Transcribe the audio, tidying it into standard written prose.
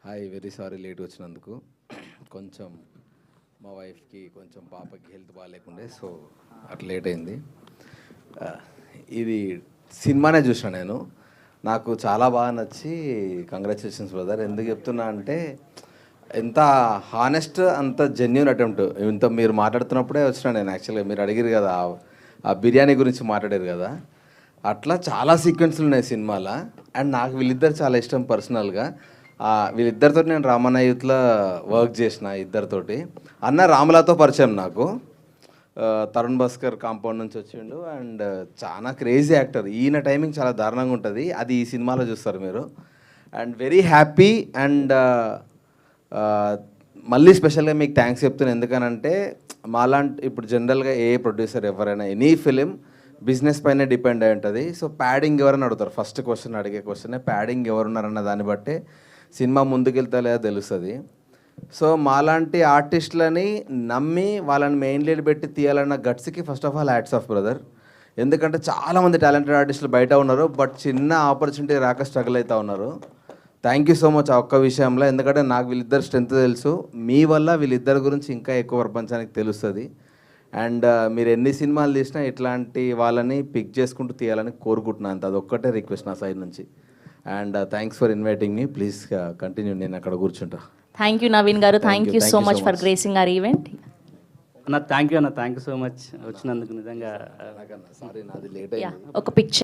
Hi, very sorry late వచ్చినందుకు. కొంచెం మా వైఫ్కి కొంచెం పాపకి హెల్త్ బాగాలేకుండే, సో అట్లా లేట్ అయింది. ఇది సినిమానే చూసిన నేను, నాకు చాలా బాగా నచ్చి కంగ్రాచులేషన్స్ బ్రదర్. ఎందుకు చెప్తున్నా అంటే ఎంత హానెస్ట్, అంత జెన్యున్ అటెంప్ట్. ఇంత మీరు మాట్లాడుతున్నప్పుడే వచ్చిన నేను. యాక్చువల్గా మీరు అడిగారు కదా, ఆ బిర్యానీ గురించి మాట్లాడారు కదా, అట్లా చాలా సీక్వెన్స్లు ఉన్నాయి సినిమాలో. అండ్ నాకు వీళ్ళిద్దరు చాలా ఇష్టం పర్సనల్గా. వీళ్ళిద్దరితో నేను రామన్న యూత్లో వర్క్ చేసిన. ఇద్దరితోటి అన్న రాములతో పరిచయం నాకు. తరుణ్ భాస్కర్ కాంపౌండ్ నుంచి వచ్చిండు. అండ్ చాలా క్రేజీ యాక్టర్. ఈయన టైమింగ్ చాలా దారుణంగా ఉంటుంది, అది ఈ సినిమాలో చూస్తారు మీరు. And very happy. అండ్ మళ్ళీ స్పెషల్గా మీకు థ్యాంక్స్ చెప్తున్నాను. ఎందుకనంటే మాలాంటి ఇప్పుడు జనరల్గా ఏ ప్రొడ్యూసర్ ఎవరైనా ఎనీ ఫిలిం బిజినెస్ పైన డిపెండ్ అయి ఉంటుంది. సో ప్యాడింగ్ ఎవరైనా అడుగుతారు, ఫస్ట్ క్వశ్చన్ అడిగే క్వశ్చనే ప్యాడింగ్ ఎవరున్నారన్న దాన్ని బట్టే సినిమా ముందుకెళ్తా లేదా తెలుస్తుంది. సో మాలాంటి ఆర్టిస్టులని నమ్మి వాళ్ళని మెయిన్ లీడ్ పెట్టి తీయాలన్న గట్స్కి first of all hats off brother. ఎందుకంటే చాలామంది టాలెంటెడ్ ఆర్టిస్టులు బయట ఉన్నారు, బట్ చిన్న ఆపర్చునిటీ రాక స్ట్రగుల్ అవుతూ ఉన్నారు. థ్యాంక్ యూ సో మచ్ ఆ ఒక్క విషయంలో. ఎందుకంటే నాకు వీళ్ళిద్దరు స్ట్రెంత్ తెలుసు, మీ వల్ల వీళ్ళిద్దరి గురించి ఇంకా ఎక్కువ ప్రపంచానికి తెలుస్తుంది. అండ్ మీరు ఎన్ని సినిమాలు తీసినా ఇట్లాంటి వాళ్ళని పిక్ చేసుకుంటూ తీయాలని కోరుకుంటున్నాను. అంత అదొక్కటే రిక్వెస్ట్ నా సైడ్ నుంచి. And thanks for inviting me. Please continue, నేను అక్కడ కూర్చుంటా. థ్యాంక్ యూ నవీన్ గారు, thank you so much for gracing our event. అన్న థ్యాంక్ యూ సో మచ్ వచ్చినందుకు. నిజంగా సారీ, నాది లేట్ అయింది. ఒక పిక్చర్